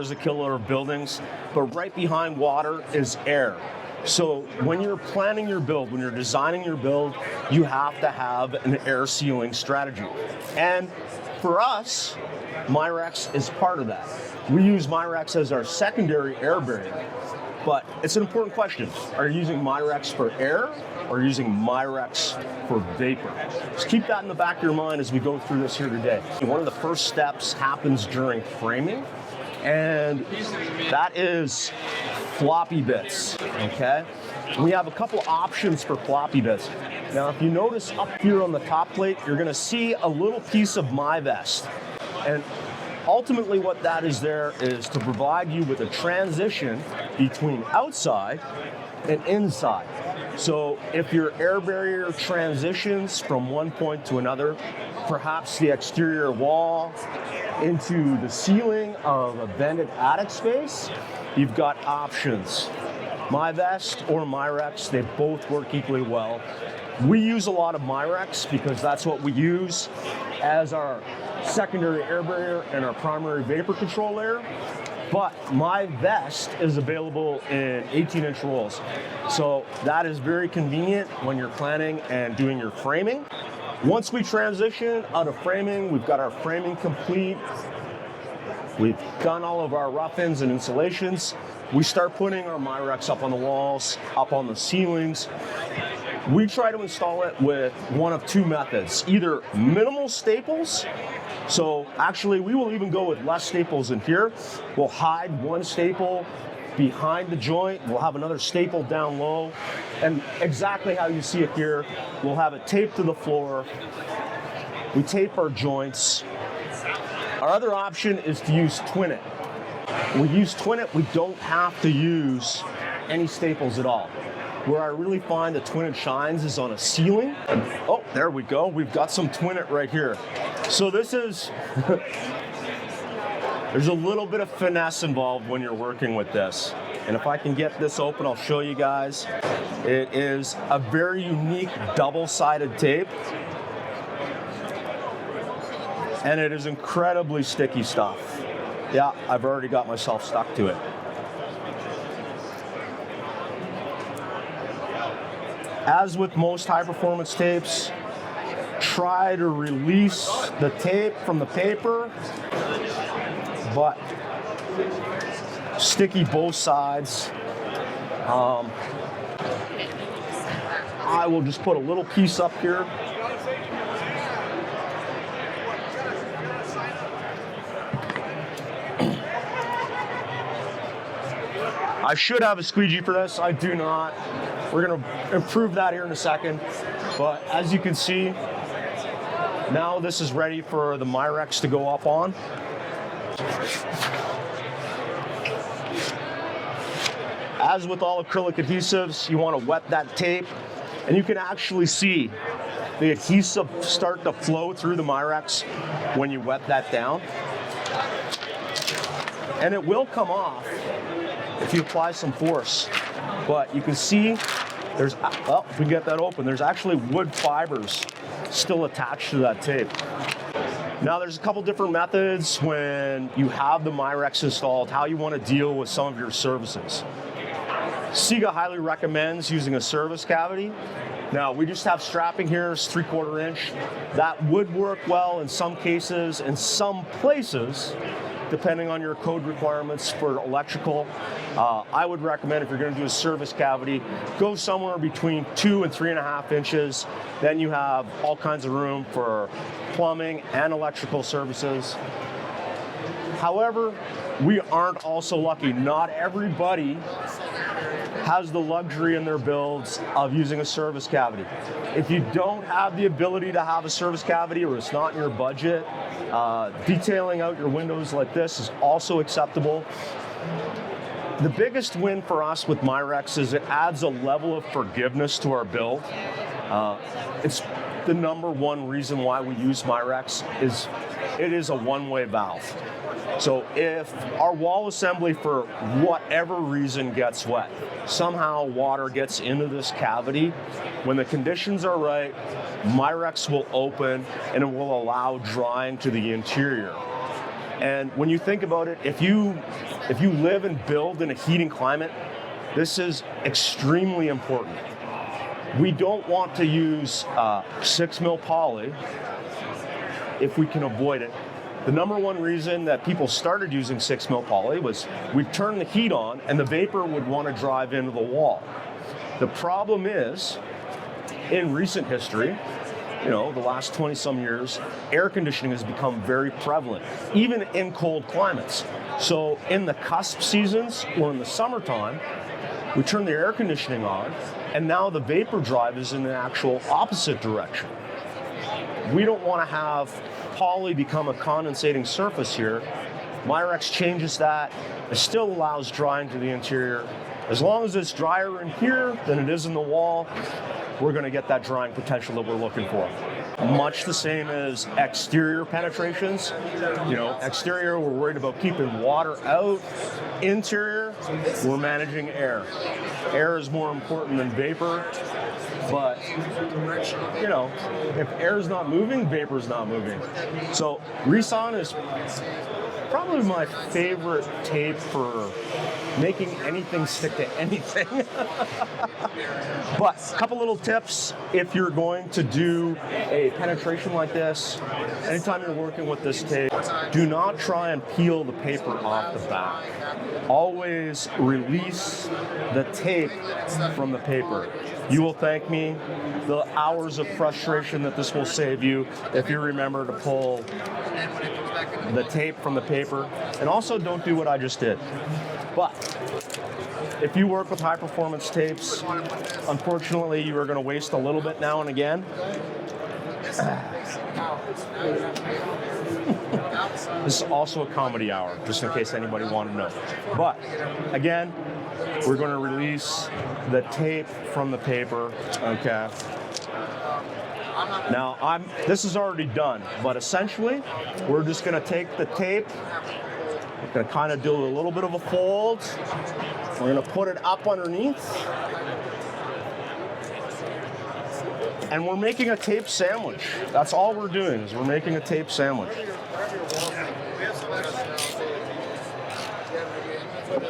is a killer of buildings, but right behind water is air. So when you're planning your build, when you're designing your build, you have to have an air sealing strategy. And for us, Majrex is part of that. We use Majrex as our secondary air barrier. But it's an important question. Are you using Majrex for air or using Majrex for vapor? Just keep that in the back of your mind as we go through this here today. One of the first steps happens during framing, and that is floppy bits, okay? We have a couple options for floppy bits. Now, if you notice up here on the top plate, you're gonna see a little piece of MyVest. And ultimately what that is there is to provide you with a transition between outside and inside. So if your air barrier transitions from one point to another, perhaps the exterior wall into the ceiling of a vented attic space, you've got options. MyVest or Majrex, they both work equally well. We use a lot of Majrex because that's what we use as our secondary air barrier and our primary vapor control layer. But MyVest is available in 18-inch rolls. So that is very convenient when you're planning and doing your framing. Once we transition out of framing, we've got our framing complete. We've done all of our rough-ins and insulations. We start putting our Majrex up on the walls, up on the ceilings. We try to install it with one of two methods, either minimal staples. So actually we will even go with less staples in here. We'll hide one staple behind the joint. We'll have another staple down low. And exactly how you see it here, we'll have it taped to the floor. We tape our joints. Our other option is to use Twinette. We use Twinette, we don't have to use any staples at all. Where I really find that Twinette shines is on a ceiling. And, oh, there we go. We've got some Twinette right here. So this is, there's a little bit of finesse involved when you're working with this. And if I can get this open, I'll show you guys. It is a very unique double-sided tape. And it is incredibly sticky stuff. Yeah, I've already got myself stuck to it. As with most high-performance tapes, try to release the tape from the paper, but sticky both sides. I will just put a little piece up here. I should have a squeegee for this, I do not. We're gonna improve that here in a second. But as you can see, now this is ready for the Majrex to go up on. As with all acrylic adhesives, you wanna wet that tape, and you can actually see the adhesive start to flow through the Majrex when you wet that down. And it will come off if you apply some force. But you can see there's, oh, if we get that open, there's actually wood fibers still attached to that tape. Now there's a couple different methods when you have the Majrex installed, how you want to deal with some of your services. Siga highly recommends using a service cavity. Now we just have strapping here, it's 3/4 inch. That would work well in some cases, in some places, depending on your code requirements for electrical. I would recommend if you're gonna do a service cavity, go somewhere between 2 and 3.5 inches. Then you have all kinds of room for plumbing and electrical services. However, we aren't also lucky. Not everybody has the luxury in their builds of using a service cavity. If you don't have the ability to have a service cavity or it's not in your budget, detailing out your windows like this is also acceptable. The biggest win for us with Majrex is it adds a level of forgiveness to our build. It's the #1 reason why we use Majrex is it is a one-way valve. So if our wall assembly for whatever reason gets wet, somehow water gets into this cavity, when the conditions are right, Majrex will open and it will allow drying to the interior. And when you think about it, if you live and build in a heating climate, this is extremely important. We don't want to use 6 mil poly if we can avoid it. The number one reason that people started using 6 mil poly was we'd turn the heat on and the vapor would want to drive into the wall. The problem is, in recent history, the last 20 some years, air conditioning has become very prevalent, even in cold climates. So in the cusp seasons or in the summertime, we turn the air conditioning on and now the vapor drive is in the actual opposite direction. We don't want to have poly become a condensating surface here. Majrex changes that. It still allows drying to the interior. As long as it's drier in here than it is in the wall, we're going to get that drying potential that we're looking for. Much the same as exterior penetrations. Exterior, we're worried about keeping water out. Interior, we're managing air. Air is more important than vapor. But, if air's not moving, vapor's not moving. So Rissan is probably my favorite tape for making anything stick to anything. But a couple little tips if you're going to do a penetration like this. Anytime you're working with this tape, do not try and peel the paper off the back. Always release the tape from the paper. You will thank me. The hours of frustration that this will save you if you remember to pull the tape from the paper. And also don't do what I just did. But if you work with high performance tapes, unfortunately you are going to waste a little bit now and again. This is also a comedy hour, just in case anybody wanted to know. But again, we're going to release the tape from the paper, okay? Now, this is already done, but essentially, we're just going to take the tape, we're going to kind of do a little bit of a fold, we're going to put it up underneath, and we're making a tape sandwich. That's all we're doing, is we're making a tape sandwich.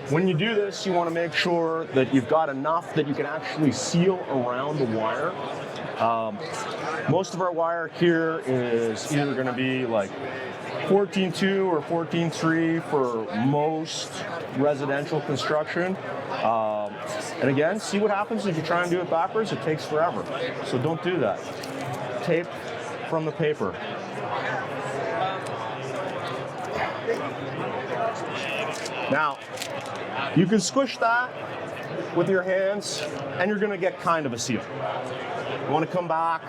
When you do this, you want to make sure that you've got enough that you can actually seal around the wire. Most of our wire here is either going to be like 14.2 or 14.3 for most residential construction. And again, see what happens if you try and do it backwards. It takes forever. So don't do that. Tape from the paper. Now, you can squish that with your hands and you're going to get kind of a seal. You want to come back,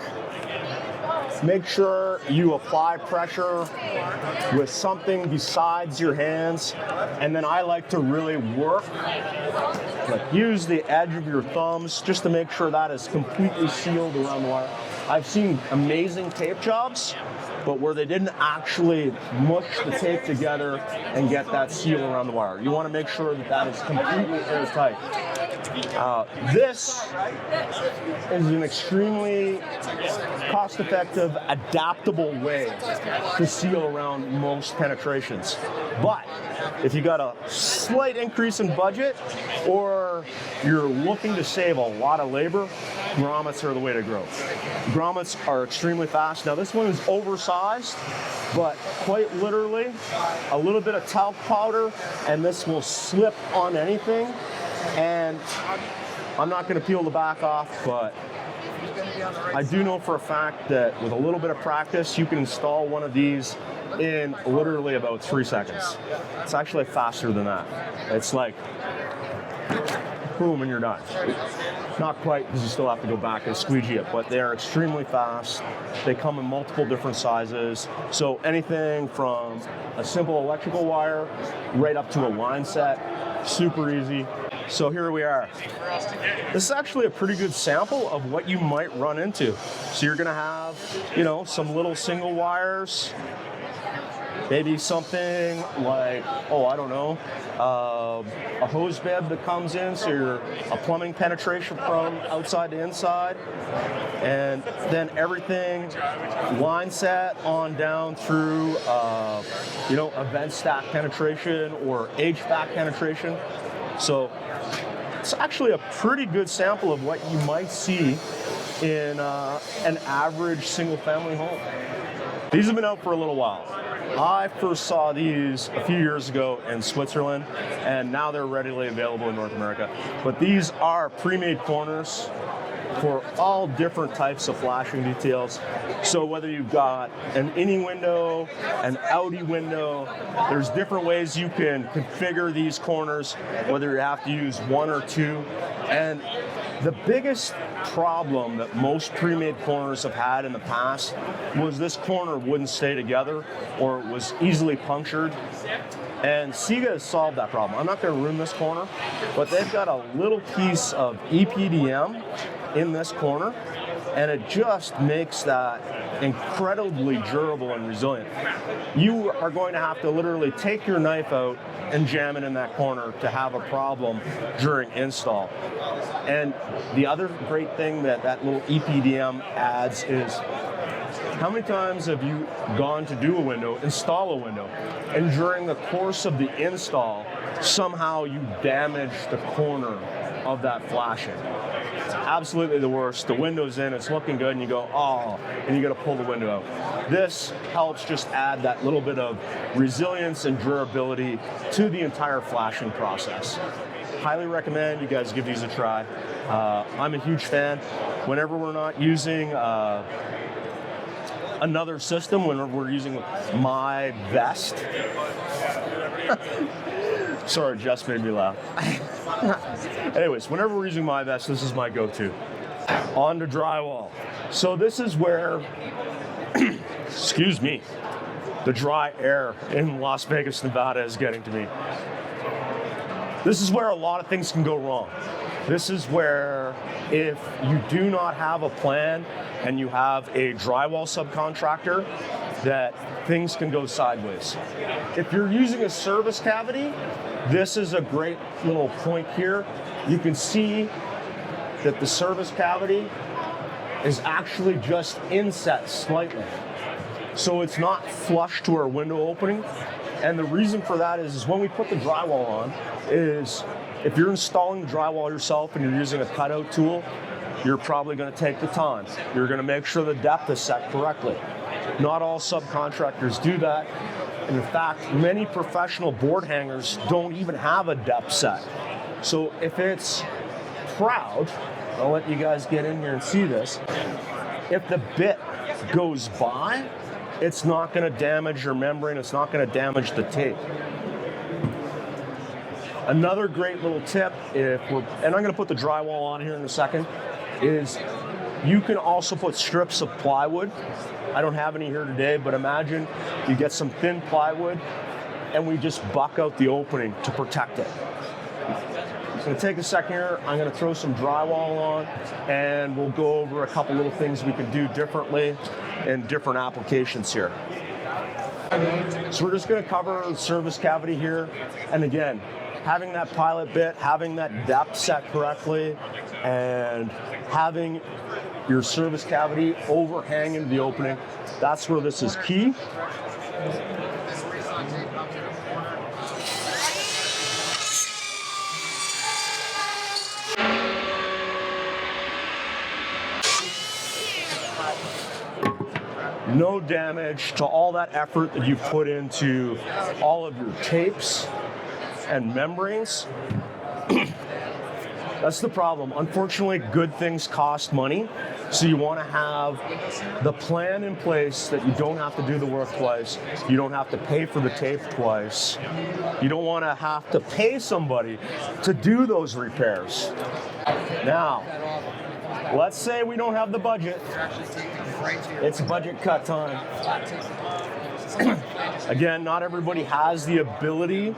make sure you apply pressure with something besides your hands, and then I like to really work, like use the edge of your thumbs just to make sure that is completely sealed around the wire. I've seen amazing tape jobs, but where they didn't actually mush the tape together and get that seal around the wire. You want to make sure that that is completely airtight. This is an extremely cost-effective, adaptable way to seal around most penetrations. But if you got a slight increase in budget or you're looking to save a lot of labor, grommets are the way to go. Grommets are extremely fast. Now this one is oversized, but quite literally a little bit of talc powder and this will slip on anything. And I'm not going to peel the back off, but I do know for a fact that with a little bit of practice, you can install one of these in literally about 3 seconds. It's actually faster than that. It's like, boom, and you're done. Not quite, because you still have to go back and squeegee it, but they are extremely fast. They come in multiple different sizes. So anything from a simple electrical wire right up to a line set, super easy. So here we are. This is actually a pretty good sample of what you might run into. So you're gonna have, some little single wires Maybe something like, oh, I don't know, a hose bib that comes in, so you're a plumbing penetration from outside to inside, and then everything line set on down through, you know, a vent stack penetration or HVAC penetration. So it's actually a pretty good sample of what you might see in an average single-family home. These have been out for a little while. I first saw these a few years ago in Switzerland, and now they're readily available in North America. But these are pre-made corners for all different types of flashing details. So whether you've got an innie window, an outie window, there's different ways you can configure these corners, whether you have to use one or two. And the biggest problem that most pre-made corners have had in the past was this corner wouldn't stay together or it was easily punctured. And Siga has solved that problem. I'm not going to ruin this corner, but they've got a little piece of EPDM in this corner, and it just makes that incredibly durable and resilient. You are going to have to literally take your knife out and jam it in that corner to have a problem during install. And the other great thing that that little EPDM adds is, how many times have you gone to do a window, install a window, and during the course of the install, somehow you damage the corner of that flashing? It's absolutely the worst. The window's in, it's looking good, and you go, oh, and you got to pull the window out. This helps just add that little bit of resilience and durability to the entire flashing process. Highly recommend you guys give these a try. I'm a huge fan. Whenever we're not using another system, whenever we're using my vest. Sorry, Jess made me laugh. Anyways, whenever we're using my vest, this is my go-to. On to drywall. So this is where, excuse me, the dry air in Las Vegas, Nevada is getting to me. This is where a lot of things can go wrong. This is where if you do not have a plan and you have a drywall subcontractor, that things can go sideways. If you're using a service cavity, this is a great little point here. You can see that the service cavity is actually just inset slightly. So it's not flush to our window opening. And the reason for that is when we put the drywall on, is if you're installing drywall yourself and you're using a cutout tool, you're probably going to take the time. You're going to make sure the depth is set correctly. Not all subcontractors do that. And in fact, many professional board hangers don't even have a depth set. So if it's proud, I'll let you guys get in here and see this. If the bit goes by, it's not going to damage your membrane. It's not going to damage the tape. Another great little tip, and I'm going to put the drywall on here in a second, is you can also put strips of plywood. I don't have any here today, but imagine you get some thin plywood and we just buck out the opening to protect it. It's going to take a second here. I'm going to throw some drywall on and we'll go over a couple little things we can do differently in different applications here. So we're just going to cover the service cavity here. And again, having that pilot bit, having that depth set correctly, and having your service cavity overhanging the opening, that's where this is key. No damage to all that effort that you put into all of your tapes and membranes. That's the problem. Unfortunately, good things cost money. So you want to have the plan in place that you don't have to do the work twice. You don't have to pay for the tape twice. You don't want to have to pay somebody to do those repairs. Now, let's say we don't have the budget. It's budget cut time. Again, not everybody has the ability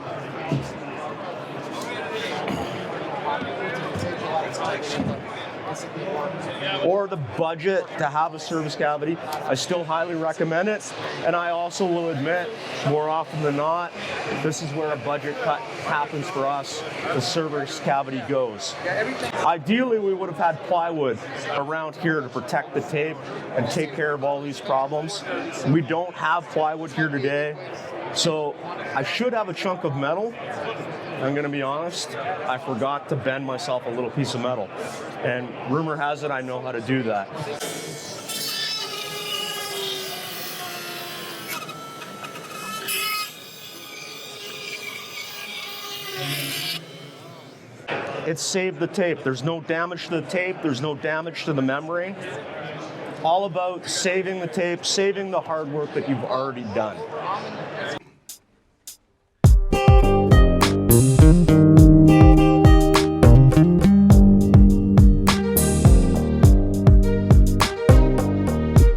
or the budget to have a service cavity, I still highly recommend it. And I also will admit, more often than not, this is where a budget cut happens for us. The service cavity goes. Ideally, we would have had plywood around here to protect the tape and take care of all these problems. We don't have plywood here today, so I should have a chunk of metal. I'm gonna be honest, I forgot to bend myself a little piece of metal. And rumor has it I know how to do that. It saved the tape. There's no damage to the tape, there's no damage to the memory. All about saving the tape, saving the hard work that you've already done.